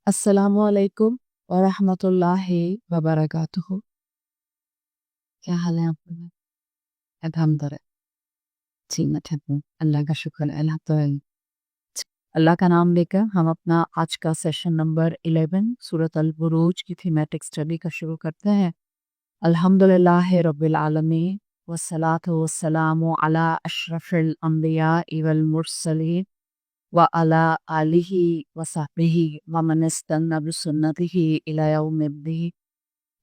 السلام علیکم ورحمۃ اللہ وبرکاتہ۔ کیا حال ہے آپ لوگوں کا؟ الحمد للہ جی میں ٹھیک ہوں، اللہ کا شکر ہے، الحمد للہ۔ اللہ کا نام لے کر ہم اپنا آج کا سیشن نمبر 11 سورۃ البروج کی تھیمیٹک اسٹڈی کا شروع کرتے ہیں۔ الحمد للہ رب العالمین والصلاۃ والسلام علی اشرف الانبیاء والمرسلین وعلی آلہ وصحبہ ومن استنى بسنته إلى يوم الدين۔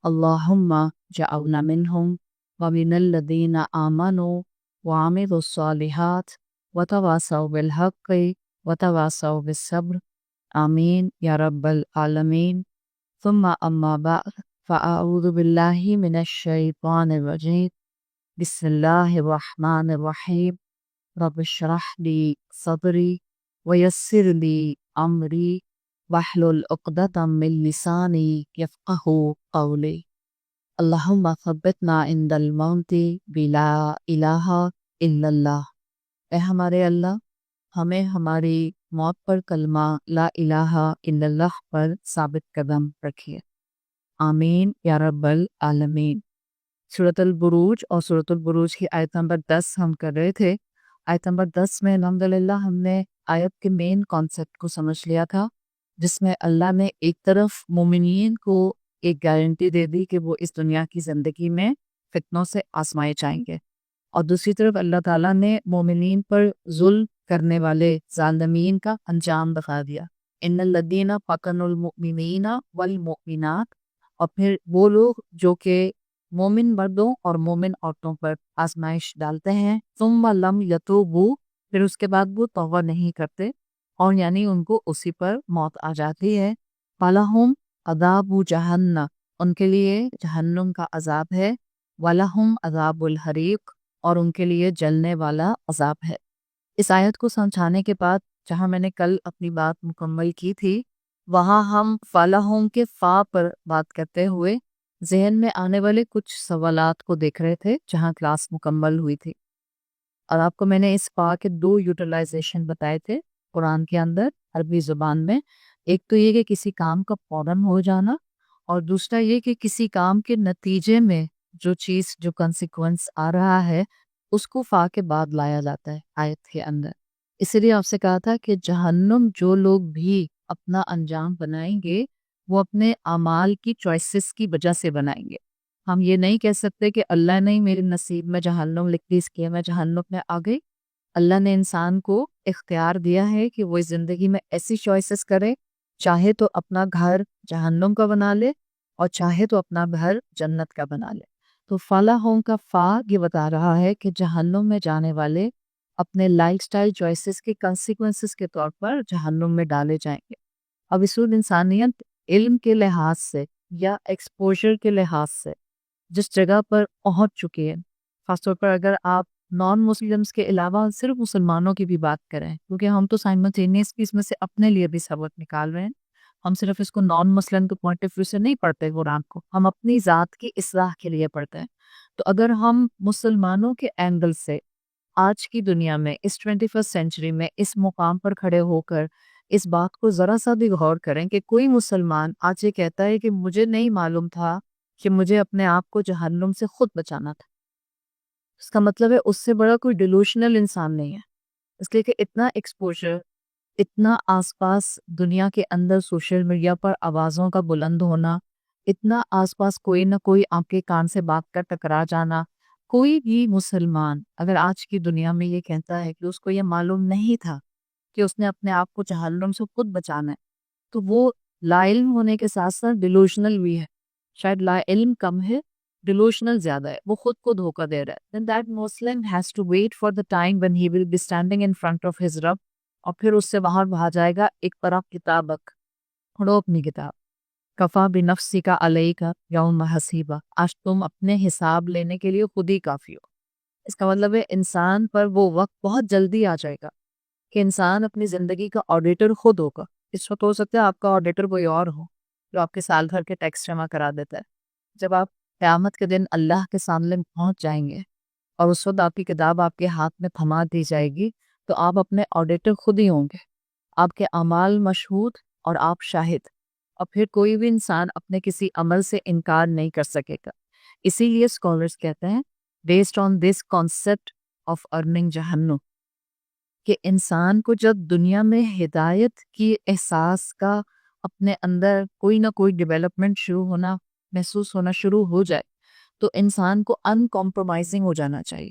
اللہم جعلنا منہم ومن الذین آمنوا وعملوا الصالحات وتواصوا بالحق وتواصوا بالصبر، آمین یا رب العالمین۔ ثم اما بعد فاعوذ باللہ من الشیطان الرجیم، بسم اللہ الرحمن الرحیم۔ رب اشرح لی صدری ویسر لی امری واحلل عقدۃ من لسانی یفقہوا قولی۔ اللہم ثبتنا عند الموت بلا الہ الا اللہ۔ اے ہمارے اللہ، ہمیں ہماری موت پر کلمہ لا الہ الا اللہ پر ثابت قدم رکھیے، آمین یا رب العالمین۔ سورۃ البروج اور سورۃ البروج کی آیت نمبر 10 ہم کر رہے تھے۔ آیت نمبر 10 میں الحمدللہ ہم نے آیت کے مین کانسیپٹ کو سمجھ لیا تھا، جس میں اللہ نے ایک طرف مومنین کو ایک گارنٹی دے دی کہ وہ اس دنیا کی زندگی میں فتنوں سے آزمائے جائیں گے، اور دوسری طرف اللہ تعالیٰ نے مومنین پر ظلم کرنے والے ظالمین کا انجام بتا دیا، ان الذین فتنوا المؤمنین والمؤمنات، اور پھر وہ لوگ جو کہ مومن مردوں اور مومن عورتوں پر آزمائش ڈالتے ہیں، ثم لم یتوبوا، پھر اس کے بعد وہ توبہ نہیں کرتے، اور یعنی ان کو اسی پر موت آ جاتی ہے، فَلَهُمْ عذاب جہنم، ان کے لیے جہنم کا عذاب ہے، وَلَهُمْ عذاب الحریق، اور ان کے لیے جلنے والا عذاب ہے۔ اس آیت کو سمجھانے کے بعد جہاں میں نے کل اپنی بات مکمل کی تھی، وہاں ہم فَلَهُمْ کے فا پر بات کرتے ہوئے ذہن میں آنے والے کچھ سوالات کو دیکھ رہے تھے جہاں کلاس مکمل ہوئی تھی، اور آپ کو میں نے اس فا کے 2 یوٹیلائزیشن بتائے تھے قرآن کے اندر عربی زبان میں۔ ایک تو یہ کہ کسی کام کا فوراً ہو جانا، اور دوسرا یہ کہ کسی کام کے نتیجے میں جو کنسیکوینس آ رہا ہے اس کو فا کے بعد لایا جاتا ہے آیت کے اندر۔ اسی لیے آپ سے کہا تھا کہ جہنم جو لوگ بھی اپنا انجام بنائیں گے وہ اپنے اعمال کی چوائسز کی وجہ سے بنائیں گے۔ ہم یہ نہیں کہہ سکتے کہ اللہ نے میرے نصیب میں جہنم لکھ دی، اس لیے میں جہنم میں آ گئی۔ اللہ نے انسان کو اختیار دیا ہے کہ وہ اس زندگی میں ایسی چوائسز کرے، چاہے تو اپنا گھر جہنم کا بنا لے اور چاہے تو اپنا گھر جنت کا بنا لے۔ تو فلاحوں کا فا یہ بتا رہا ہے کہ جہنم میں جانے والے اپنے لائف سٹائل چوائسز کے کنسیکوینسز کے طور پر جہنم میں ڈالے جائیں گے۔ اب اس وقت انسانیت علم کے لحاظ سے یا ایکسپوجر کے لحاظ سے جس جگہ پر پہنچ چکی ہے، خاص طور پر اگر آپ نان مسلمس کے علاوہ صرف مسلمانوں کی بھی بات کریں، کیونکہ ہم تو سائملٹینیسلی اس میں سے اپنے لیے بھی سبق نکال رہے ہیں، ہم صرف اس کو نان مسلم کے پوائنٹ آف ویو سے نہیں پڑھتے قرآن کو، ہم اپنی ذات کی اصلاح کے لیے پڑھتے ہیں۔ تو اگر ہم مسلمانوں کے اینگل سے آج کی دنیا میں اس 21 سینچری میں اس مقام پر کھڑے ہو کر اس بات کو ذرا سا بھی غور کریں کہ کوئی مسلمان آج یہ کہتا ہے کہ مجھے نہیں معلوم تھا کہ مجھے اپنے آپ کو جہنم سے خود بچانا تھا، اس کا مطلب ہے اس سے بڑا کوئی ڈیلوشنل انسان نہیں ہے، اس لیے کہ اتنا ایکسپوجر، اتنا آس پاس دنیا کے اندر سوشل میڈیا پر آوازوں کا بلند ہونا، اتنا آس پاس کوئی نہ کوئی آپ کے کان سے بات کر ٹکرا جانا، کوئی بھی مسلمان اگر آج کی دنیا میں یہ کہتا ہے کہ اس کو یہ معلوم نہیں تھا کہ اس نے اپنے آپ کو جہنم سے خود بچانا ہے، تو وہ لا علم ہونے کے ساتھ ساتھ ڈیلوشنل بھی ہے۔ شاید لا علم کم ہے، ڈیلوشنل زیادہ ہے، وہ خود کو دھوکہ دے رہا ہے۔ Then that Muslim has to wait for the time when he will be standing in front of his Rabb، اور پھر اس سے باہر بہا جائے گا، ایک طرف کتابک، پڑھو اپنی کتاب، کفا بنفسک علیک یوم حسیبہ، آج تم اپنے حساب لینے کے لیے خود ہی کافی ہو۔ اس کا مطلب ہے انسان پر وہ وقت بہت جلدی آ جائے گا کہ انسان اپنی زندگی کا آڈیٹر خود ہوگا۔ اس وقت ہو سکتا ہے آپ کا آڈیٹر کوئی اور ہو جو آپ کے سال بھر کے ٹیکس جمع کرا دیتا ہے۔ جب آپ قیامت کے دن اللہ کے سامنے پہنچ جائیں گے اور اس وقت آپ کی کتاب آپ کے ہاتھ میں تھما دی جائے گی، تو آپ اپنے آڈیٹر خود ہی ہوں گے، آپ کے اعمال مشہود اور آپ شاہد۔ اور پھر کوئی بھی انسان اپنے کسی عمل سے انکار نہیں کر سکے گا. اسی لیے اسکالرس کہتے ہیں based on this concept of earning جہنم کہ انسان کو جب دنیا میں ہدایت کی احساس کا اپنے اندر کوئی نہ کوئی ڈیولپمنٹ محسوس ہونا شروع ہو جائے تو انسان کو ان کمپرومائزنگ ہو جانا چاہیے.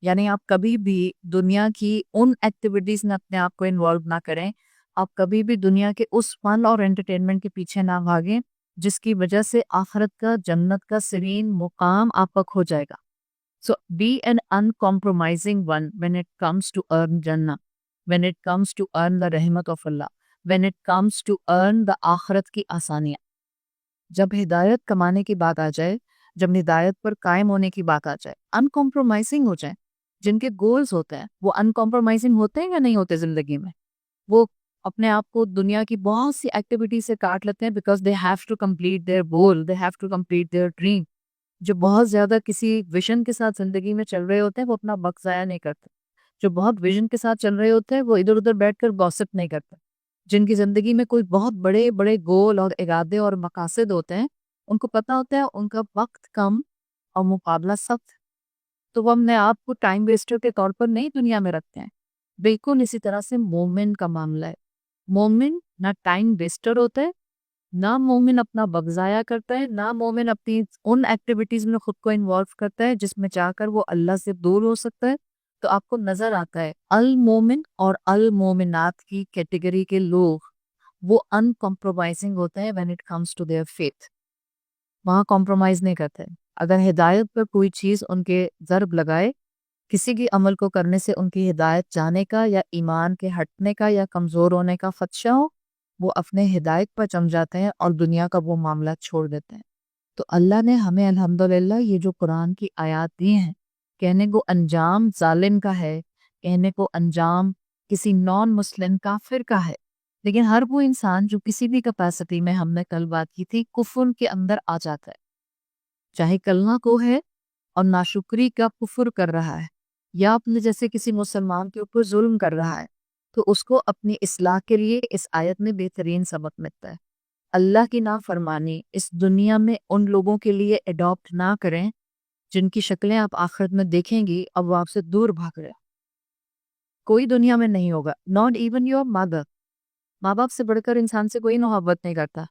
یعنی آپ کبھی بھی دنیا کی ان ایکٹیویٹیز میں اپنے آپ کو انوالو نہ کریں. آپ کبھی بھی دنیا کے اس فن اور انٹرٹینمنٹ کے پیچھے نہ بھاگیں جس کی وجہ سے آخرت کا جنت کا سرین مقام آپ کا کھو جائے گا. So be an uncompromising one when it comes to earn Jannah, when it comes to earn the rahmat of Allah, when it comes to earn the آخرت کی آسانیاں. جب ہدایت کمانے کی بات آ جائے، جب ہدایت پر قائم ہونے کی بات آ جائے، uncompromising ہو جائیں. جن کے گولز ہوتے ہیں وہ uncompromising ہوتے ہیں یا نہیں ہوتے زندگی میں؟ وہ اپنے آپ کو دنیا کی بہت سی ایکٹیویٹی سے کاٹ لیتے ہیں because they have to complete their goal, they have to complete their dream. جو بہت زیادہ کسی ویژن کے ساتھ زندگی میں چل رہے ہوتے ہیں وہ اپنا وقت ضائع نہیں کرتے. جو بہت ویژن کے ساتھ چل رہے ہوتے ہیں وہ ادھر ادھر بیٹھ کر گوسپ نہیں کرتے. جن کی زندگی میں کوئی بہت بڑے بڑے گول اور ارادے اور مقاصد ہوتے ہیں ان کو پتہ ہوتا ہے ان کا وقت کم اور مقابلہ سخت. تو وہ اپنے آپ کو ٹائم ویسٹر کے طور پر نہیں دنیا میں رکھتے ہیں. بالکل اسی طرح سے مومن کا معاملہ ہے. مومن نہ ٹائم ویسٹر ہوتا ہے، نہ مومن اپنا وقت ضائع کرتا ہے، نہ مومن اپنی ان ایکٹیویٹیز میں خود کو انوالو کرتا ہے جس میں جا کر وہ اللہ سے دور ہو سکتا ہے. تو آپ کو نظر آتا ہے المومن اور المومنات کی کیٹیگری کے لوگ وہ ان کمپرومائزنگ ہوتے ہیں when it comes to their faith. وہاں کمپرومائز نہیں کرتے. اگر ہدایت پر کوئی چیز ان کے ضرب لگائے، کسی کی عمل کو کرنے سے ان کی ہدایت جانے کا یا ایمان کے ہٹنے کا یا کمزور ہونے کا خدشہ ہو، وہ اپنے ہدایت پر جم جاتے ہیں اور دنیا کا وہ معاملہ چھوڑ دیتے ہیں. تو اللہ نے ہمیں الحمدللہ یہ جو قرآن کی آیات دی ہیں، کہنے کو انجام ظالم کا ہے، کہنے کو انجام کسی نان مسلم کافر کا ہے، لیکن ہر وہ انسان جو کسی بھی کیپیسٹی میں، ہم نے کل بات کی تھی، کفر کے اندر آ جاتا ہے، چاہے کلمہ کو ہے اور ناشکری کا کفر کر رہا ہے یا اپنے جیسے کسی مسلمان کے اوپر ظلم کر رہا ہے، تو اس کو اپنی اصلاح کے لیے اس آیت میں بہترین سبق ملتا ہے. اللہ کی نافرمانی اس دنیا میں ان لوگوں کے لیے اڈاپٹ نہ کریں جن کی شکلیں آپ آخرت میں دیکھیں گی اب وہ آپ سے دور بھاگ رہے. کوئی دنیا میں نہیں ہوگا، ناٹ ایون یور مدر. ماں باپ سے بڑھ کر انسان سے کوئی محبت نہیں کرتا.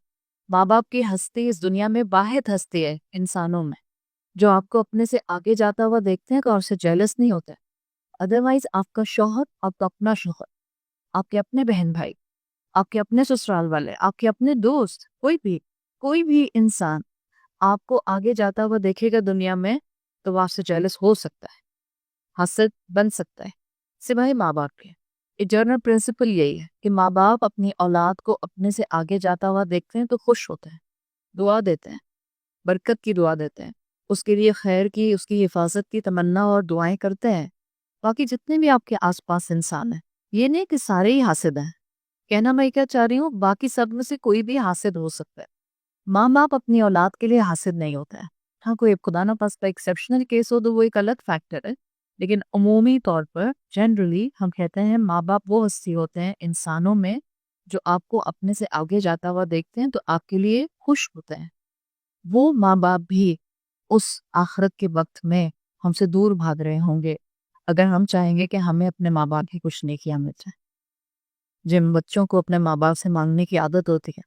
ماں باپ کی ہستی اس دنیا میں واحد ہستی ہے انسانوں میں جو آپ کو اپنے سے آگے جاتا ہوا دیکھتے ہیں اور اس سے جیلس نہیں ہوتے. ادروائز آپ کا شوہر، آپ کا اپنا شوہر، آپ کے اپنے بہن بھائی، آپ کے اپنے سسرال والے، آپ کے اپنے دوست، کوئی بھی انسان آپ کو آگے جاتا ہوا دیکھے گا دنیا میں تو وہ آپ سے جیلس ہو سکتا ہے، حسد بن سکتا ہے، سوائے ماں باپ کے. ایٹرنل پرنسپل یہی ہے کہ ماں باپ اپنی اولاد کو اپنے سے آگے جاتا ہوا دیکھتے ہیں تو خوش ہوتے ہیں، دعا دیتے ہیں، برکت کی دعا دیتے ہیں، اس کے لیے خیر کی، اس کی حفاظت کی تمنا اور دعائیں کرتے ہیں. باقی جتنے بھی آپ کے آس پاس انسان ہیں، یہ نہیں کہ سارے ہی حاسد ہیں. کہنا میں کیا چاہ رہی ہوں، باقی سب میں سے کوئی بھی حاسد ہو سکتا ہے. ماں باپ اپنی اولاد کے لیے حاسد نہیں ہوتا ہے. ہاں کوئی خدا نہ خواستہ ایکسیپشنل کیس ہو تو وہ ایک الگ فیکٹر ہے، لیکن عمومی طور پر جنرلی ہم کہتے ہیں ماں باپ وہ ہستی ہوتے ہیں انسانوں میں جو آپ کو اپنے سے آگے جاتا ہوا دیکھتے ہیں تو آپ کے لیے خوش ہوتے ہیں. وہ ماں باپ بھی اس آخرت کے وقت میں ہم سے دور بھاگ رہے ہوں گے اگر ہم چاہیں گے کہ ہمیں اپنے ماں باپ کی کچھ نیکیاں مل جائیں. جن بچوں کو اپنے ماں باپ سے مانگنے کی عادت ہوتی ہے،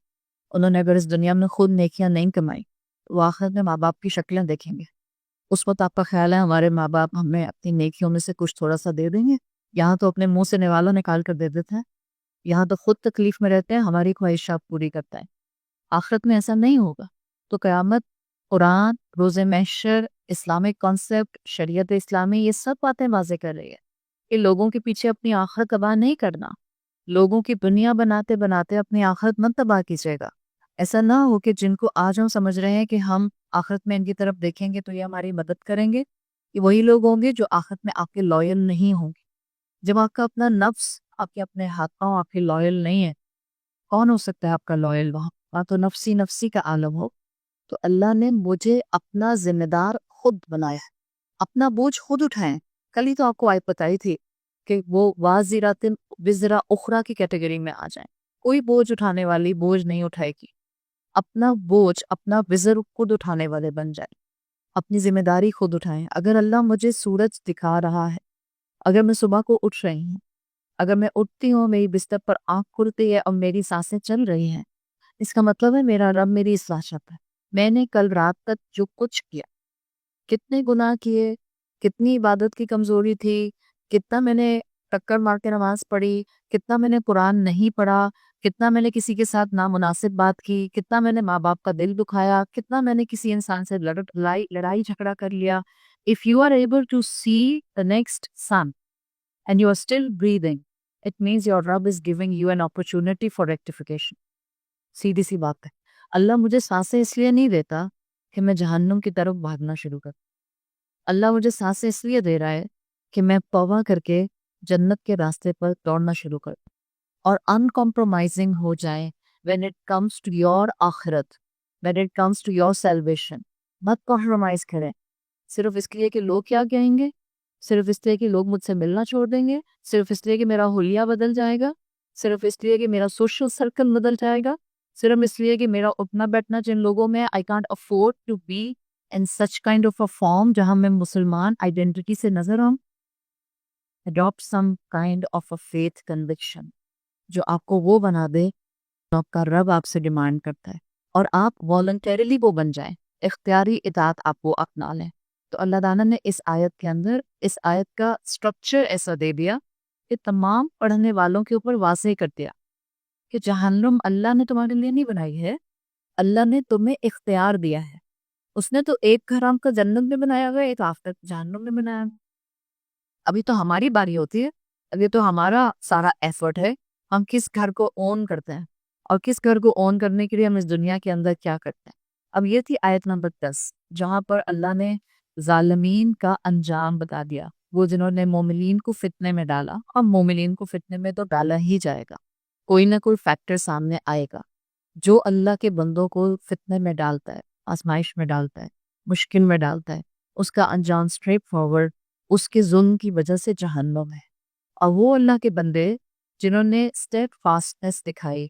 انہوں نے اگر اس دنیا میں خود نیکیاں نہیں کمائی تو وہ آخرت میں ماں باپ کی شکلیں دیکھیں گے. اس وقت آپ کا خیال ہے ہمارے ماں باپ ہمیں اپنی نیکیوں میں سے کچھ تھوڑا سا دے دیں گے؟ یہاں تو اپنے منہ سے نوالا نکال کر دے دیتے ہیں، یہاں تو خود تکلیف میں رہتے ہیں، ہماری خواہشات پوری کرتا ہے. آخرت میں ایسا نہیں ہوگا. تو قیامت، قرآن، روز محشر، اسلامک کانسیپٹ، شریعت اسلامی یہ سب باتیں واضح کر رہی ہے کہ لوگوں کے پیچھے اپنی آخرت تباہ نہیں کرنا. لوگوں کی دنیا بناتے بناتے اپنی آخرت مت تباہ کیجیے گا. ایسا نہ ہو کہ جن کو آج ہم سمجھ رہے ہیں کہ ہم آخرت میں ان کی طرف دیکھیں گے تو یہ ہماری مدد کریں گے، یہ وہی لوگ ہوں گے جو آخرت میں آپ کے لائل نہیں ہوں گے. جب آپ کا اپنا نفس آپ کے اپنے ہاتھ پاؤں آپ کے لائل نہیں ہے، کون ہو سکتا ہے آپ کا لائل وہاں تو نفسی کا عالم ہو. تو اللہ نے مجھے اپنا ذمہ دار خود بنایا ہے، اپنا بوجھ خود اٹھائیں. کل ہی تو آپ کو آیت بتائی تھی کہ وہ وازرات وزر اخرى کی کیٹیگری میں آ جائیں. کوئی بوجھ اٹھانے والی بوجھ نہیں اٹھائے گی. اپنا بوجھ اپنا وزر خود اٹھانے والے بن جائیں، اپنی ذمہ داری خود اٹھائیں۔ اگر اللہ مجھے سورج دکھا رہا ہے، اگر میں صبح کو اٹھ رہی ہوں، اگر میں اٹھتی ہوں، میری بستر پر آنکھ کھلتی ہے اور میری سانسیں چل رہی ہیں، اس کا مطلب ہے میرا رب میری اصلاح چاہتا ہے۔ میں نے کل رات تک جو کچھ کیا، کتنے گناہ کیے، کتنی عبادت کی کمزوری تھی، کتنا میں نے ٹکر مار کے نماز پڑھی، کتنا میں نے قرآن نہیں پڑھا، کتنا میں نے کسی کے ساتھ نامناسب بات کی، کتنا میں نے ماں باپ کا دل دکھایا، کتنا میں نے کسی انسان سے لڑائی جھگڑا کر لیا۔ If you are able to see the next sun and you are still breathing, it means your Rabb is giving you an opportunity for rectification. سیدھی سی بات ہے، اللہ مجھے سانسیں اس لیے نہیں دیتا کہ میں جہنم کی طرف بھاگنا شروع کر، اللہ مجھے سانسیں اس لیے دے رہا ہے کہ میں توبہ کر کے جنت کے راستے پر دوڑنا شروع کر اور ان کمپرومائزنگ ہو جائیں when it comes to your آخرت، when it comes to your salvation۔ مت کمپرومائز کریں صرف اس لیے کہ لوگ کیا کہیں گے، صرف اس لیے کہ لوگ مجھ سے ملنا چھوڑ دیں گے، صرف اس لیے کہ میرا حلیہ بدل جائے گا، صرف اس لیے کہ میرا سوشل سرکل بدل جائے گا، صرف اس لیے کہ میرا اٹھنا بیٹھنا جن لوگوں میں I can't afford to be in such kind of a form جہاں میں مسلمان آئیڈینٹی سے نظر آؤں۔ adopt some kind of a faith conviction جو آپ کو وہ بنا دے جو آپ کا رب آپ سے ڈیمانڈ کرتا ہے، اور آپ والنٹیرلی وہ بن جائیں، اختیاری اطاعت آپ وہ اپنا لیں۔ تو اللہ تعالیٰ نے اس آیت کے اندر اس آیت کا سٹرکچر ایسا دے دیا کہ تمام پڑھنے والوں کے اوپر واضح کر دیا کہ جہنم اللہ نے تمہارے لیے نہیں بنائی ہے، اللہ نے تمہیں اختیار دیا ہے۔ اس نے تو ایک گھر ہم کا جنت میں بنایا ہوا ہے، ایک آخرت جہنم میں بنایا ہوا ہے۔ ابھی تو ہماری باری ہوتی ہے، ابھی تو ہمارا سارا ایفرٹ ہے، ہم کس گھر کو اون کرتے ہیں اور کس گھر کو اون کرنے کے لیے ہم اس دنیا کے اندر کیا کرتے ہیں۔ اب یہ تھی آیت نمبر 10 جہاں پر اللہ نے ظالمین کا انجام بتا دیا، وہ جنہوں نے مومنین کو فتنے میں ڈالا، اور مومنین کو فتنے میں تو ڈالا ہی جائے گا، کوئی نہ کوئی فیکٹر سامنے آئے گا جو اللہ کے بندوں کو فتنے میں ڈالتا ہے، آزمائش میں ڈالتا ہے، مشکل میں ڈالتا ہے، اس کا انجام اسٹریٹ فارورڈ اس کے ظلم کی وجہ سے جہنم ہے۔ اور وہ اللہ کے بندے جنہوں نے اسٹیڈ فاسٹنس دکھائی،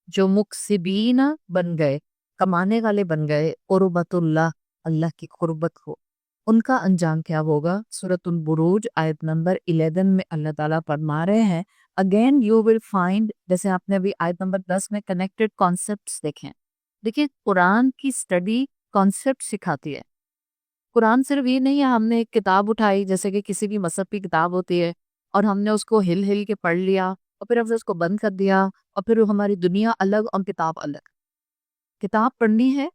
جو مقصبین بن گئے، کمانے والے بن گئے، قربت اللہ، اللہ کی قربت کو، ان کا انجام کیا ہوگا؟ سورۃ البروج آیت نمبر 11 میں اللہ تعالیٰ فرما رہے ہیں اگین یو ول فائنڈ، جیسے آپ نے ابھی آیت نمبر 10 میں کنیکٹڈ کانسیپٹس دیکھیں۔ دیکھیں قرآن کی اسٹڈی کانسیپٹ سکھاتی ہے۔ قرآن صرف یہ نہیں ہے ہم نے ایک کتاب اٹھائی جیسے کہ کسی بھی مذہب کی کتاب ہوتی ہے اور ہم نے اس کو ہل ہل کے پڑھ لیا اور پھر ہم اس کو بند کر دیا اور پھر ہماری دنیا الگ اور کتاب الگ۔ کتاب پڑھنی ہے،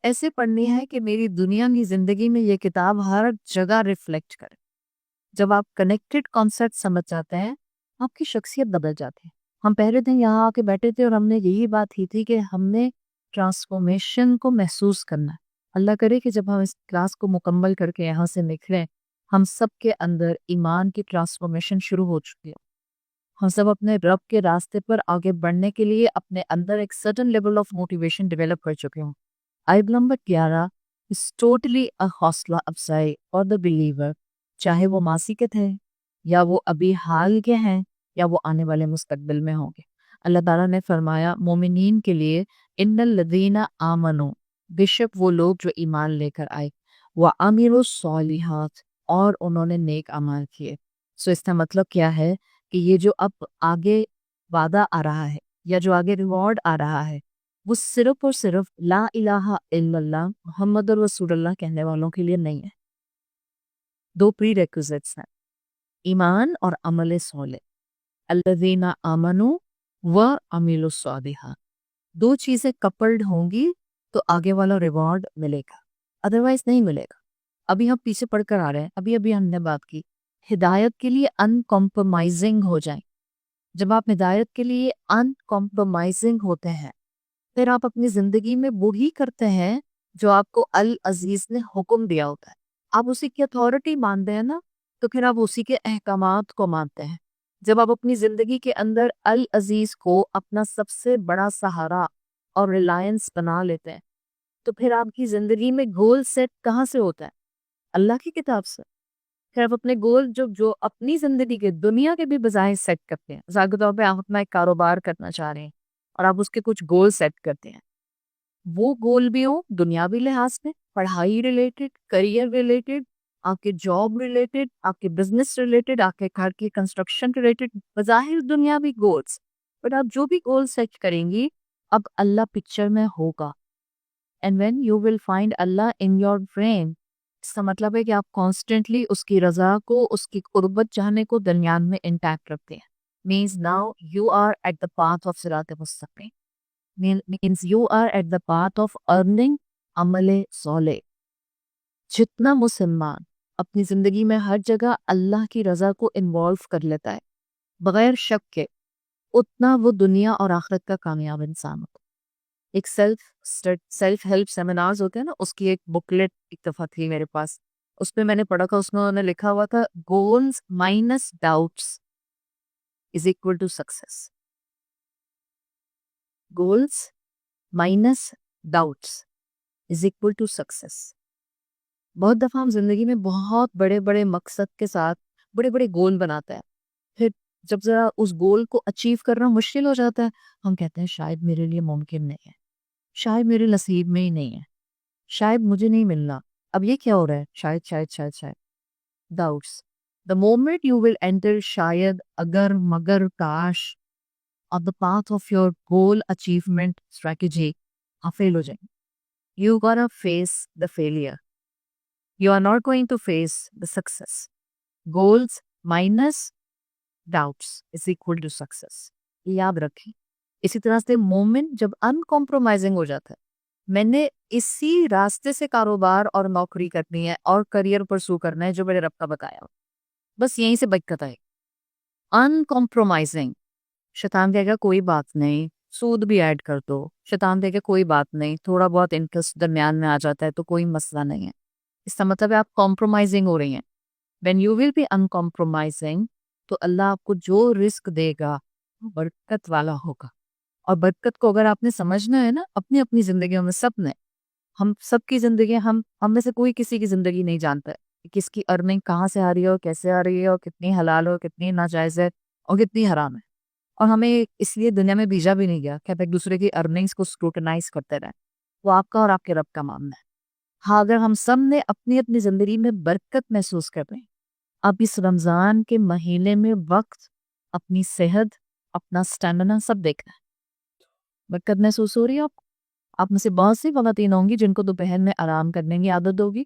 ایسے پڑھنی ہے کہ میری دنیا کی زندگی میں یہ کتاب ہر جگہ ریفلیکٹ کرے۔ جب آپ کنیکٹڈ کانسیپٹ سمجھ جاتے ہیں آپ کی شخصیت بدل جاتی ہے۔ ہم پہلے دن یہاں آ کے بیٹھے تھے اور ہم نے یہی بات کی تھی کہ ہم نے ٹرانسفارمیشن کو محسوس کرنا ہے۔ اللہ کرے کہ جب ہم اس کلاس کو مکمل کر کے یہاں سے نکلیں ہم سب کے اندر ایمان کی ٹرانسفارمیشن شروع ہو چکی ہے۔ ہم سب اپنے رب کے راستے پر آگے بڑھنے کے لیے اپنے اندر ایک certain level of motivation develop کر چکے ہوں۔ آیت نمبر 11 is totally a حوصلہ افزائی اور the believer، چاہے وہ ماضی کے تھے یا وہ ابھی حال کے ہیں یا وہ آنے والے مستقبل میں ہوں گے۔ اللہ تعالیٰ نے فرمایا مومنین کے لیے ان الذین آمنوا، بے شک وہ لوگ جو ایمان لے کر آئے، وعملوا الصالحات، اور انہوں نے نیک اعمال کیے۔ سو اس کا مطلب کیا ہے کہ یہ جو اب آگے وعدہ آ رہا ہے یا جو آگے ریوارڈ آ رہا ہے وہ صرف اور صرف لا الہ الا اللہ محمد رسول اللہ کہنے والوں کے لیے نہیں ہے۔ دو پری ریکوزٹس ہیں، ایمان اور عمل صالح۔ الذین آمنوا وعملوا الصالحات، دو چیزیں کپلڈ ہوں گی تو آگے والا ریوارڈ ملے گا، ادروائز نہیں ملے گا۔ ابھی ہم پیچھے پڑھ کر آ رہے ہیں، ابھی ہم نے بات کی ہدایت کے لیے ان کمپرومائزنگ ہو جائیں۔ جب آپ ہدایت کے لیے ان کمپرومائزنگ ہوتے ہیں پھر آپ اپنی زندگی میں وہی کرتے ہیں جو آپ کو العزیز نے حکم دیا ہوتا ہے۔ آپ اسی کی اتھارٹی مانتے ہیں نا، تو پھر آپ اسی کے احکامات کو مانتے ہیں۔ جب آپ اپنی زندگی کے اندر العزیز کو اپنا سب سے بڑا سہارا اور ریلائنس بنا لیتے ہیں تو پھر آپ کی زندگی میں گول سیٹ کہاں سے ہوتا ہے؟ اللہ کی کتاب سے۔ پھر آپ اپنے گول جو اپنی زندگی کے دنیا کے بھی بظاہر سیٹ کرتے ہیں، مثال کے طور پہ آپ اپنا ایک کاروبار کرنا چاہ رہے ہیں اور آپ اس کے کچھ گول سیٹ کرتے ہیں، وہ گول بھی ہو دنیاوی لحاظ میں، پڑھائی ریلیٹڈ، کریئر ریلیٹڈ، آپ کے جاب ریلیٹڈ، آپ کے بزنس ریلیٹڈ، آپ کے گھر کی کنسٹرکشن ریلیٹڈ، بظاہر دنیاوی گولس، بٹ آپ جو بھی گول سیٹ کریں گی اب اللہ پکچر میں ہوگا. And when you will find Allah in your brain, اس کا مطلب ہے کہ آپ کانسٹنٹلی اس کی رضا کو، اس کی قربت چاہنے کو درمیان میں انٹیکٹ رکھتے ہیں. means now you are at the path of صراط مستقیم. means you are at the path of earning عمل صالح. جتنا مسلمان اپنی زندگی میں ہر جگہ اللہ کی رضا کو انوالو کر لیتا ہے بغیر شک کے، اتنا وہ دنیا اور آخرت کا کامیاب انسان ہوتا ہے. ایک سیلف ہیلپ سیمینارز ہوتے ہیں نا، اس کی ایک بکلیٹ ایک دفعہ تھی میرے پاس، اس پہ میں نے پڑھا تھا، اس میں انہوں نے لکھا ہوا تھا goals minus doubts is equal to success. Goals minus doubts is equal to success. بہت دفعہ ہم زندگی میں بہت بڑے بڑے مقصد کے ساتھ بڑے بڑے گول بناتے ہیں، پھر جب ذرا اس گول کو اچیو کرنا مشکل ہو جاتا ہے ہم کہتے ہیں شاید میرے لیے ممکن نہیں ہے، شاید میرے نصیب میں ہی نہیں ہے، شاید مجھے نہیں ملنا. اب یہ کیا ہو رہا ہے؟ شاید شاید شاید شاید doubts. The moment you will enter شاید، اگر، مگر، کاش of the path of your goal achievement strategy, آپ فیل ہو جائیں. You gotta face the failure. You are not going to face the success. Goals minus doubts is equal to success. یہ یاد رکھیں. اسی طرح سے مومنٹ جب انکمپرومائزنگ ہو جاتا ہے، میں نے اسی راستے سے کاروبار اور نوکری کرنی ہے اور کریئر پرسو کرنا ہے جو میرے رب کا بتایا ہو، بس یہیں سے دقت آئے. انکمپرومائزنگ. شیطان کہے گا کوئی بات نہیں، سود بھی ایڈ کر دو. شیطان کہے گا کوئی بات نہیں، تھوڑا بہت انٹرسٹ درمیان میں آ جاتا ہے تو کوئی مسئلہ نہیں ہے. اس کا مطلب ہے آپ کمپرومائزنگ ہو رہی ہیں. وین یو ول بی انکمپرومائزنگ تو اللہ آپ کو جو رزق دے گا وہ برکت والا ہوگا. اور برکت کو اگر آپ نے سمجھنا ہے نا اپنی اپنی زندگیوں میں، سب نے، ہم سب کی زندگی، ہم میں سے کوئی کسی کی زندگی نہیں جانتا ہے کہ کس کی ارننگ کہاں سے آ رہی ہو، کیسے آ رہی ہو، کتنی حلال ہو، کتنی ناجائز ہے اور کتنی حرام ہے. اور ہمیں اس لیے دنیا میں بھیجا بھی نہیں گیا کہ آپ ایک دوسرے کی ارننگز کو اسکروٹنائز کرتے رہیں. وہ آپ کا اور آپ کے رب کا معاملہ ہے. ہاں اگر ہم سب نے اپنی اپنی زندگی میں برکت محسوس کر رہے ہیں، اب اس رمضان کے مہینے میں وقت، اپنی صحت، اپنا سٹیمنا سب دیکھنا ہے. برکت محسوس ہو رہی ہے آپ میں سے بہت سی خواتین ہوں گی جن کو دوپہر میں آرام کرنے کی عادت ہوگی.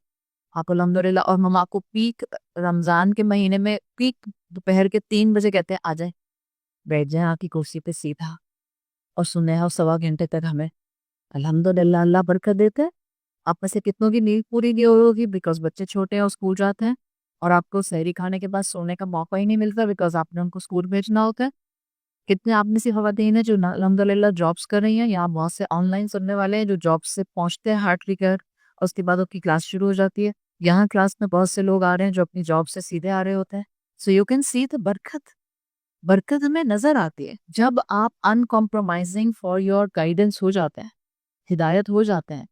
آپ الحمدللہ، اور ہم آپ کو پیک رمضان کے مہینے میں پیک دوپہر کے 3 بجے کہتے ہیں آ جائیں، بیٹھ جائیں آپ کی کرسی پہ سیدھا اور سنیں اور 1.25 گھنٹے تک ہمیں الحمدللہ اللہ برکت دیتے ہیں. آپ میں سے کتنوں کی نیند پوری نہیں ہوگی بیکاز بچے چھوٹے ہیں اور اسکول جاتے ہیں، اور آپ کو سحری کھانے کے بعد سونے کا موقع ہی نہیں ملتا بیکاز آپ نے ان کو اسکول بھیجنا ہوتا ہے. کتنے آپ میں سے خواتین ہیں جو الحمدللہ جابس کر رہی ہیں، یا بہت سے آن لائن سننے والے ہیں جو جاب سے پہنچتے ہیں ہارڈلی کر، اور اس کے بعد آپ کی کلاس شروع ہو جاتی ہے. یہاں کلاس میں بہت سے لوگ آ رہے ہیں جو اپنی جاب سے سیدھے آ رہے ہوتے ہیں. سو یو کین سی دا برکت ہمیں نظر آتی ہے جب آپ انکمپرومائزنگ فار یور گائیڈنس ہو جاتے ہیں، ہدایت ہو جاتے ہیں.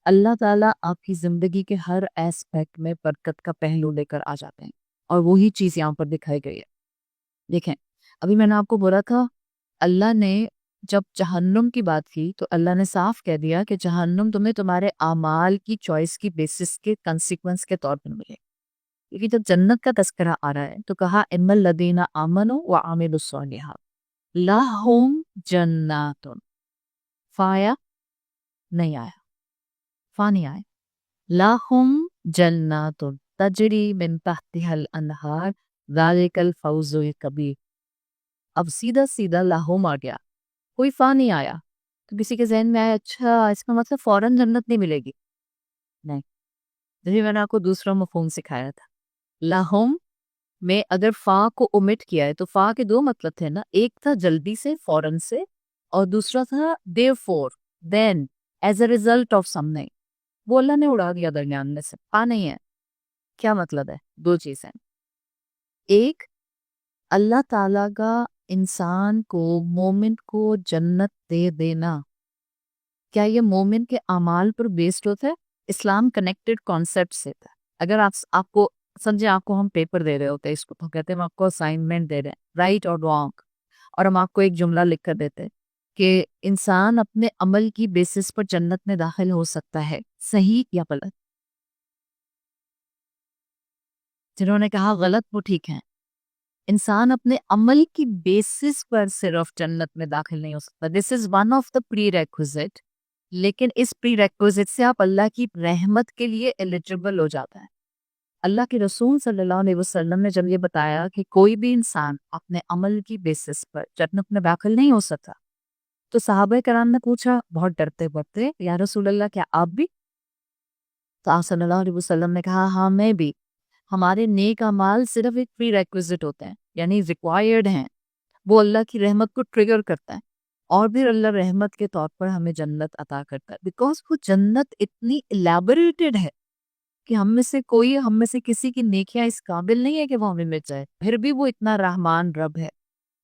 اللہ تعالیٰ آپ کی زندگی کے ہر ایسپیکٹ میں برکت کا پہلو لے کر آ جاتے ہیں، اور وہی چیز یہاں پر دکھائی گئی ہے. دیکھیں ابھی میں نے آپ کو بولا تھا اللہ نے جب جہنم کی بات کی تو اللہ نے صاف کہہ دیا کہ جہنم تمہیں تمہارے اعمال کی چوائس کی بیسس کے کنسیکوینس کے طور پر ملے. کیونکہ جب جنت کا تذکرہ آ رہا ہے تو کہا ان الذین آمنوا وعملوا الصالحات لہم جنات. فایا نہیں آیا، فا نہیں آیا، لہم جنات تجری من تحتها الانہار ذالک الفوز الکبیر. اب سیدھا سیدھا لہم آ گیا، کوئی فا نہیں آیا. تو کسی کے ذہن میں آیا اچھا اس کا مطلب فوراً جنت نہیں ملے گی. نہیں، جیسے میں نے آپ کو دوسرا مفہوم سکھایا تھا، لہم میں اگر فا کو اومٹ کیا ہے تو فا کے 2 مطلب تھے نا، ایک تھا جلدی سے، فوراً سے، اور دوسرا تھا therefore then as a result of something. وہ اللہ نے اڑا دیا درمیان میں سے، فا نہیں ہے. کیا مطلب ہے؟ 2 چیزیں. ایک، اللہ تعالیٰ کا انسان کو، مومن کو جنت دے دینا، کیا یہ مومن کے اعمال پر بیسڈ ہوتا ہے؟ اسلام کنیکٹڈ کانسیپٹ سے تھا. اگر آپ کو سمجھے، آپ کو ہم پیپر دے رہے ہوتے ہیں، اس کو کہتے ہیں ہم آپ کو اسائنمنٹ دے رہے ہیں، رائٹ اور رانگ، اور ہم آپ کو ایک جملہ لکھ کر دیتے ہیں کہ انسان اپنے عمل کی بیسس پر جنت میں داخل ہو سکتا ہے، صحیح یا غلط. جنہوں نے کہا غلط وہ ٹھیک ہیں. انسان اپنے عمل کی بیسس پر صرف جنت میں داخل نہیں ہو سکتا. This is one of the prerequisite. لیکن اس پری ریکوزٹ سے آپ اللہ کی رحمت کے لیے ایلیجیبل ہو جاتا ہے. اللہ کے رسول صلی اللہ علیہ وسلم نے جب یہ بتایا کہ کوئی بھی انسان اپنے عمل کی بیسس پر جنت میں داخل نہیں ہو سکتا، تو صحابہ کرام نے پوچھا بہت ڈرتے بڑھتے، یا رسول اللہ کیا آپ بھی؟ تو آپ صلی اللہ علیہ وسلم نے کہا ہاں میں بھی. ہمارے نیک اعمال صرف ایک پری ریکوزٹ ہوتے ہیں، یعنی ریکوائرڈ ہیں. وہ اللہ کی رحمت کو ٹریگر کرتا ہے، اور پھر اللہ رحمت کے طور پر ہمیں جنت عطا کرتا ہے. بیکاز وہ جنت اتنی الیبوریٹڈ ہے کہ ہم میں سے کسی کی نیکیاں اس قابل نہیں ہے کہ وہ ہمیں مل جائے. پھر بھی وہ اتنا رحمان رب ہے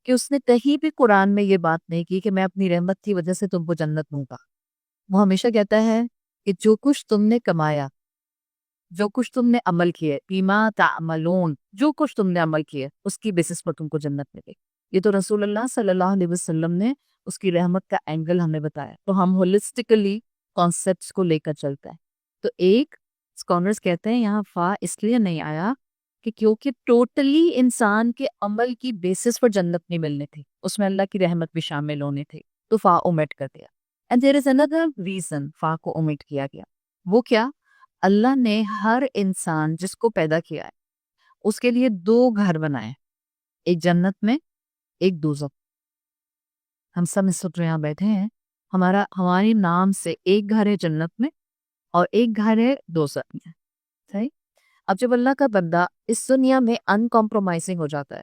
کہ اس نے کہیں بھی قرآن میں یہ بات نہیں کی کہ میں اپنی رحمت کی وجہ سے تم کو جنت دوں گا. وہ ہمیشہ کہتا ہے کہ جو کچھ تم نے کمایا، جو کچھ تم نے عمل کیے، بیما تعملون، جو کچھ تم نے عمل کیے اس کی بیسس پر تم کو جنت ملے. یہ تو رسول اللہ صلی اللہ علیہ وسلم نے اس کی رحمت کا اینگل ہمیں بتایا. تو ہم ہولسٹیکلی کانسیپٹس کو لے کر چلتے ہیں. تو ایک اسکالرز کہتے ہیں یہاں فا اس لیے نہیں آیا کہ کیونکہ ٹوٹلی انسان کے عمل کی بیسس پر جنت نہیں ملنی تھی، اس میں اللہ کی رحمت بھی شامل ہونی تھی، تو فا اومٹ کر دیا. And there is another reason فا کو اومٹ کیا گیا. وہ کیا؟ اللہ نے ہر انسان جس کو پیدا کیا ہے اس کے لیے 2 گھر بنائے، ایک جنت میں، ایک دوزخ. ہم سب اس وقت یہاں بیٹھے ہیں، ہماری نام سے ایک گھر ہے جنت میں اور ایک گھر ہے دوزخ میں. صحیح؟ اب جب اللہ کا بندہ اس دنیا میں ان کمپرومائزنگ ہو جاتا ہے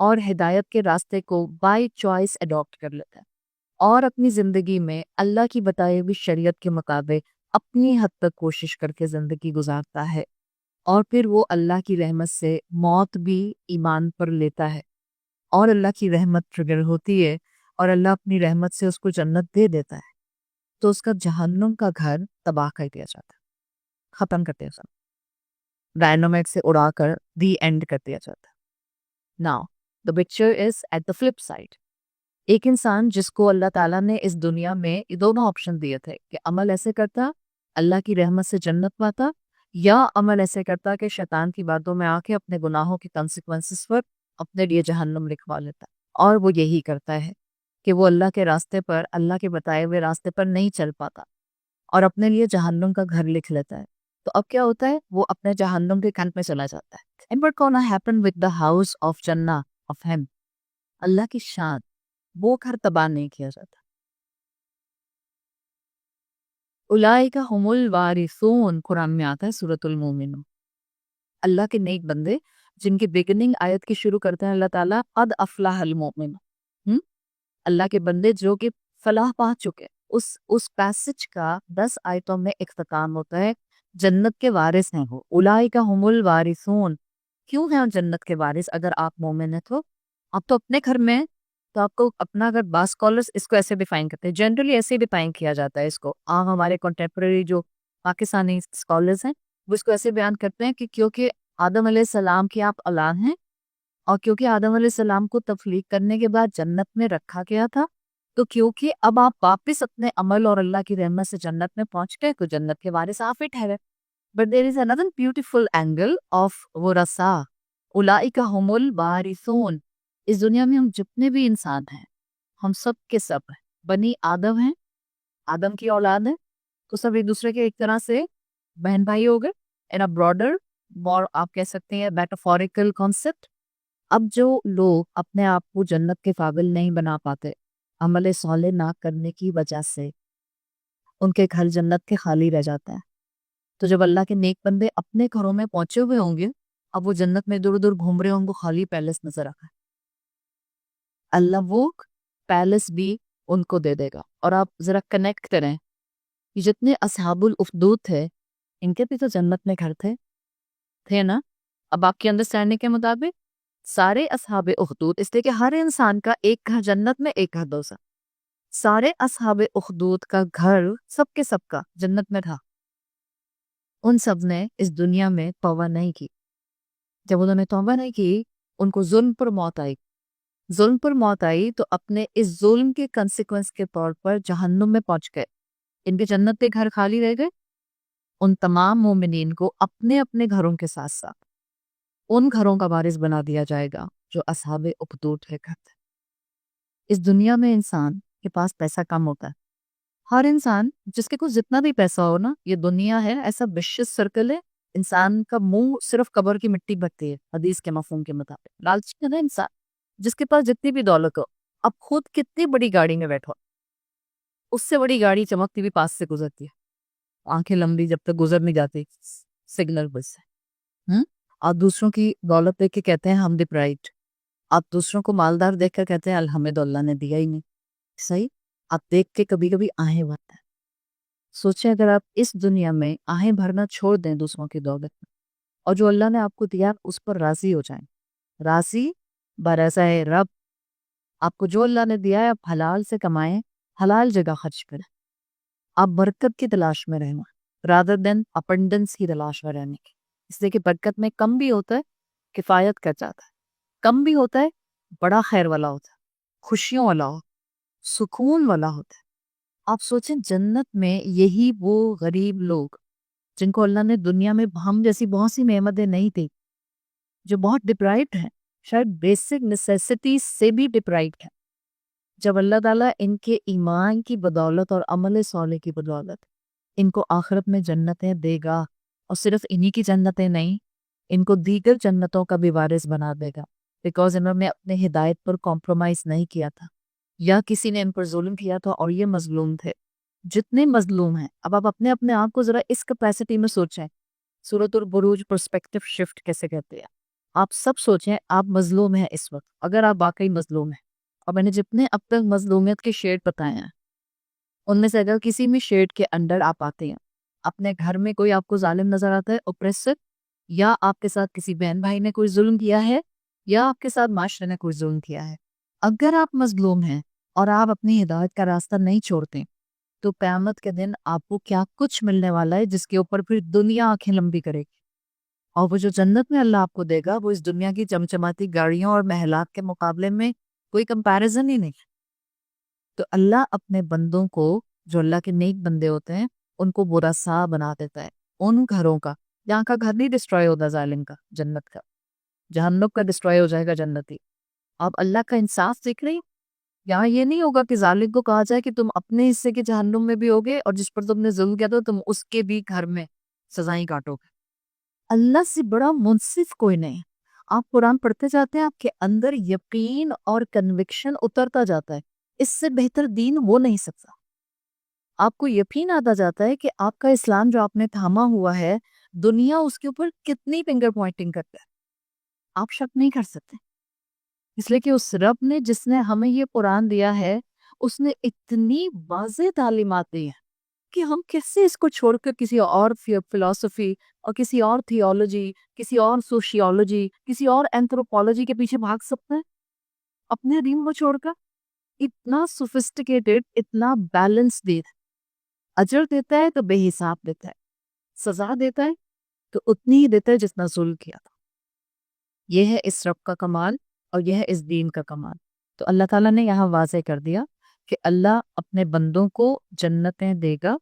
اور ہدایت کے راستے کو بائی چوائس اڈاپٹ کر لیتا ہے اور اپنی زندگی میں اللہ کی بتائی ہوئی شریعت کے مطابق اپنی حد تک کوشش کر کے زندگی گزارتا ہے، اور پھر وہ اللہ کی رحمت سے موت بھی ایمان پر لیتا ہے اور اللہ کی رحمت ٹریگر ہوتی ہے اور اللہ اپنی رحمت سے اس کو جنت دے دیتا ہے، تو اس کا جہنم کا گھر تباہ کر دیا جاتا ہے، ختم کر دیا جاتا ہے، ڈائنامائٹ سے اڑا کر دی اینڈ کر دیا جاتا ہے. Now the picture is at the flip side. ایک انسان جس کو اللہ تعالیٰ نے اس دنیا میں یہ دونوں آپشن دیے تھے کہ عمل ایسے کرتا اللہ کی رحمت سے جنت پاتا، یا عمل ایسے کرتا کہ شیطان کی باتوں میں آ کے اپنے گناہوں کی کنسیکوینسز پر اپنے لیے جہنم لکھوا لیتا. اور وہ یہی کرتا ہے کہ وہ اللہ کے راستے پر، اللہ کے بتائے ہوئے راستے پر نہیں چل پاتا اور اپنے لیے جہنم کا گھر لکھ لیتا ہے. تو اب کیا ہوتا ہے؟ وہ اپنے جہنم کے کیمپ میں چلا جاتا ہے. And what gonna happen with the house of Jannah of him؟ اللہ کی شان، وہ گھر تباہ نہیں کیا جاتا. اولئک هم الوارثون قرآن میں آتا ہے سورۃ المومنون. اللہ کے نیک بندے جن کی بگننگ آیت کی شروع کرتے ہیں اللہ تعالیٰ قد افلح المؤمنون، اللہ کے بندے جو کہ فلاح پا چکے. اس پیسج کا 10 آیتوں میں اختتام ہوتا ہے جنت کے وارث ہیں وہ. اولئک هم الوارثون. کیوں ہیں جنت کے وارث اگر آپ مومن ہیں؟ تو آپ تو اپنے گھر میں، تو آپ کو اپنا اگر بعض اسکالرس اس کو ایسے ڈیفائن کرتے ہیں، جنرلی ایسے ڈیفائن کیا جاتا ہے اس کو. آپ ہمارے کنٹمپرری جو پاکستانی اسکالرس ہیں وہ اس کو ایسے بیان کرتے ہیں کہ کیونکہ آدم علیہ السلام کی آپ اولاد ہیں، اور کیونکہ آدم علیہ السلام کو تخلیق کرنے کے بعد جنت میں رکھا گیا تھا، تو کیونکہ اب آپ واپس اپنے عمل اور اللہ کی رحمت سے جنت میں پہنچ گئے تو جنت کے وارث آپ ہی ٹھہرے. But there is another beautiful angle of ورثہ. اولئک هم الوارثون. اس دنیا میں ہم جتنے بھی انسان ہیں، ہم سب کے سب بنی آدم ہیں، آدم کی اولاد ہیں، تو سب ایک دوسرے کے ایک طرح سے بہن بھائی ہو گئے. in a broader اور آپ کہہ سکتے ہیں metaphorical concept. اب جو لوگ اپنے آپ کو جنت کے قابل نہیں بنا پاتے عمل صالح نہ کرنے کی وجہ سے، ان کے گھر جنت کے خالی رہ جاتا ہے. تو جب اللہ کے نیک بندے اپنے گھروں میں پہنچے ہوئے ہوں گے، اب وہ جنت میں ادھر ادھر گھوم رہے ہوں گے، خالی پیلس نظر آتا ہے، اللہ وہ پیلس بھی ان کو دے دے گا. اور آپ ذرا کنیکٹ کریں، یہ جتنے اصحاب الاخدود تھے ان کے بھی تو جنت میں گھر تھے نا. اب آپ کی انڈرسٹینڈنگ کے مطابق سارے اصحاب اخدود، اس لیے کہ ہر انسان کا ایک گھر جنت میں، ایک گھر دوزخ. سارے اصحاب اخدود کا گھر سب کے سب کا جنت میں تھا. ان سب نے اس دنیا میں توبہ نہیں کی. جب انہوں نے توبہ نہیں کی، ان کو ظلم پر موت آئی. ظلم پر موت آئی تو اپنے اس ظلم کے کنسیکوینس کے طور پر جہنم میں پہنچ گئے. ان کے جنت کے گھر خالی رہ گئے. ان تمام مومنین کو اپنے اپنے گھروں کے ساتھ ساتھ ان گھروں کا وارث بنا دیا جائے گا جو اصحاب اخدود ہے کرتے. اس دنیا میں انسان کے پاس پیسہ کم ہوتا ہے. ہر انسان جس کے کچھ جتنا بھی پیسہ ہو نا، یہ دنیا ہے ایسا وشیس سرکل ہے. انسان کا منہ صرف قبر کی مٹی بھرتی ہے حدیث کے مفہوم کے مطابق. لالچی ہے نا انسان، جس کے پاس جتنی بھی دولت ہو، اب خود کتنی بڑی گاڑی میں بیٹھو، اس سے بڑی گاڑی چمکتی بھی پاس سے گزرتی ہے. آنکھیں لمبی جب تک گزر نہیں جاتی سگنل بس سے. آپ دوسروں کی دولت دیکھ کے کہتے ہیں ہم ڈپرائیوڈ. آپ دوسروں کو مالدار دیکھ کر کہتے ہیں الحمد اللہ نے دیا ہی نہیں. صحیح. آپ دیکھ کے کبھی کبھی آہیں بھرتا ہے. سوچیں اگر آپ اس دنیا میں آہیں بھرنا چھوڑ دیں دوسروں کی دولت میں، اور جو اللہ نے آپ کو دیا اس پر راضی ہو جائیں. راضی برضا رب. آپ کو جو اللہ نے دیا ہے آپ حلال سے کمائیں، حلال جگہ خرچ کریں. آپ برکت کی تلاش میں رہنا رادر دین اپنڈنس کی تلاش میں رہنے کی. اس لیے کہ برکت میں کم بھی ہوتا ہے کفایت کر جاتا ہے، کم بھی ہوتا ہے بڑا خیر والا ہوتا ہے، خوشیوں والا ہوتا ہے، سکون والا ہوتا ہے. آپ سوچیں جنت میں یہی وہ غریب لوگ جن کو اللہ نے دنیا میں ہم جیسی بہت سی نعمتیں نہیں تھی، جو بہت ڈپرائیوڈ ہیں، شاید بیسک نیسیسٹی سے بھی ڈپرائیوڈ ہیں، جب اللہ تعالیٰ ان کے ایمان کی بدولت اور عمل صالح کی بدولت ان کو آخرت میں جنتیں دے گا، اور صرف انہی کی جنتیں نہیں، ان کو دیگر جنتوں کا بھی وارث بنا دے گا. بیکاز انہوں نے اپنے ہدایت پر کمپرومائز نہیں کیا تھا، یا کسی نے ان پر ظلم کیا تھا اور یہ مظلوم تھے. جتنے مظلوم ہیں، اب آپ اپنے اپنے آپ کو ذرا اس کیپیسٹی میں سوچیں. سورۃ البروج پرسپیکٹیو شفٹ کیسے کہتے ہیں. آپ سب سوچیں آپ مظلوم ہیں اس وقت. اگر آپ واقعی مظلوم ہیں، اور میں نے جتنے اب تک مظلومیت کے شیڈ بتائے ہیں ان میں سے اگر کسی بھی شیڈ کے انڈر آپ آتے ہیں، اپنے گھر میں کوئی آپ کو ظالم نظر آتا ہے، اوپریسر، یا آپ کے ساتھ کسی بہن بھائی نے کوئی ظلم کیا ہے، یا آپ کے ساتھ معاشرے نے کوئی ظلم کیا ہے، اگر آپ مظلوم ہیں اور آپ اپنی ہدایت کا راستہ نہیں چھوڑتے تو قیامت کے دن آپ کو کیا کچھ ملنے والا ہے جس کے اوپر پھر دنیا آنکھیں لمبی کرے گی. اور وہ جو جنت میں اللہ آپ کو دے گا وہ اس دنیا کی چمچماتی گاڑیوں اور محلات کے مقابلے میں کوئی کمپیریزن ہی نہیں. تو اللہ اپنے بندوں کو، جو اللہ کے نیک بندے ہوتے ہیں، ان کو برا سا بنا دیتا ہے. ان گھروں کا جہاں کا گھر نہیں ڈسٹروائے ہوتا ظالم کا، جنت کا. جہنم کا ڈسٹروائے ہو جائے گا جنتی. آپ اللہ کا انصاف دیکھ رہی ہیں. یہاں یہ نہیں ہوگا کہ ظالم کو کہا جائے کہ تم اپنے حصے کے جہنم میں بھی ہوگے اور جس پر تم نے ظلم کیا تھا تم اس کے بھی گھر میں سزائیں کاٹو گے. اللہ سے بڑا منصف کوئی نہیں. آپ قرآن پڑھتے جاتے ہیں، آپ کے اندر یقین اور کنوکشن اترتا جاتا ہے. اس سے بہتر دین ہو نہیں سکتا. آپ کو یقین آتا جاتا ہے کہ آپ کا اسلام جو آپ نے تھاما ہوا ہے، دنیا اس کے اوپر کتنی فنگر پوائنٹنگ کرتا ہے، آپ شک نہیں کر سکتے. اس لیے کہ اس رب نے جس نے ہمیں یہ قرآن دیا ہے، اس نے اتنی واضح تعلیمات دی ہیں کہ ہم کیسے اس کو چھوڑ کر کسی اور فلسفی اور کسی اور تھیولوجی، کسی اور سوشیولوجی، کسی اور اینتھروپولوجی کے پیچھے بھاگ سکتے ہیں اپنے دین کو چھوڑ کر. اتنا سوفسٹیکیٹڈ، اتنا بیلنس اجر دیتا ہے تو بے حساب دیتا ہے، سزا دیتا ہے تو اتنی ہی دیتا ہے جتنا ظلم کیا تھا. یہ ہے اس رب کا کمال اور یہ ہے اس دین کا کمال. تو اللہ تعالیٰ نے یہاں واضح کر دیا کہ اللہ اپنے بندوں کو جنتیں دے گا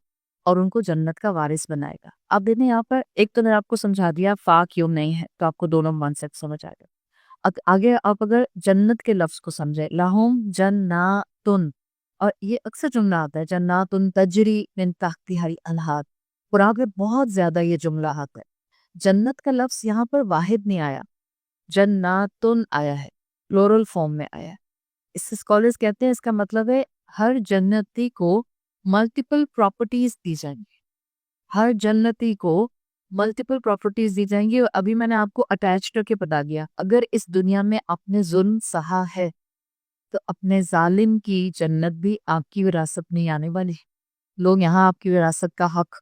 اور ان کو جنت کا وارث بنائے گا. آپ دیکھیں یہاں پر ایک تو نے آپ کو سمجھا دیا فا کیوں نہیں ہے، تو آپ کو دونوں کانسیپٹ سمجھ آئے گا. آگے آپ اگر جنت کے لفظ کو سمجھے، لہم جناتن، اور یہ اکثر جملہ آتا ہے جناتن تجری من تحتہا الانہار. قرآن میں بہت زیادہ یہ جملہ آتا ہے. جنت کا لفظ یہاں پر واحد نہیں آیا، جناتن آیا ہے، پلورل فارم میں آیا ہے. اس سے اسکالرز کہتے ہیں اس کا مطلب ہے ہر جنتی کو ملٹیپل پراپرٹیز دی جائیں گی. ہر جنتی کو ملٹیپل پراپرٹیز دی جائیں گی. اور ابھی میں نے آپ کو اٹیچ کر کے بتا دیا، اگر اس دنیا میں آپ نے ظلم سہا ہے تو اپنے ظالم کی جنت بھی آپ کی وراثت نہیں آنے والی. لوگ یہاں آپ کی وراثت کا حق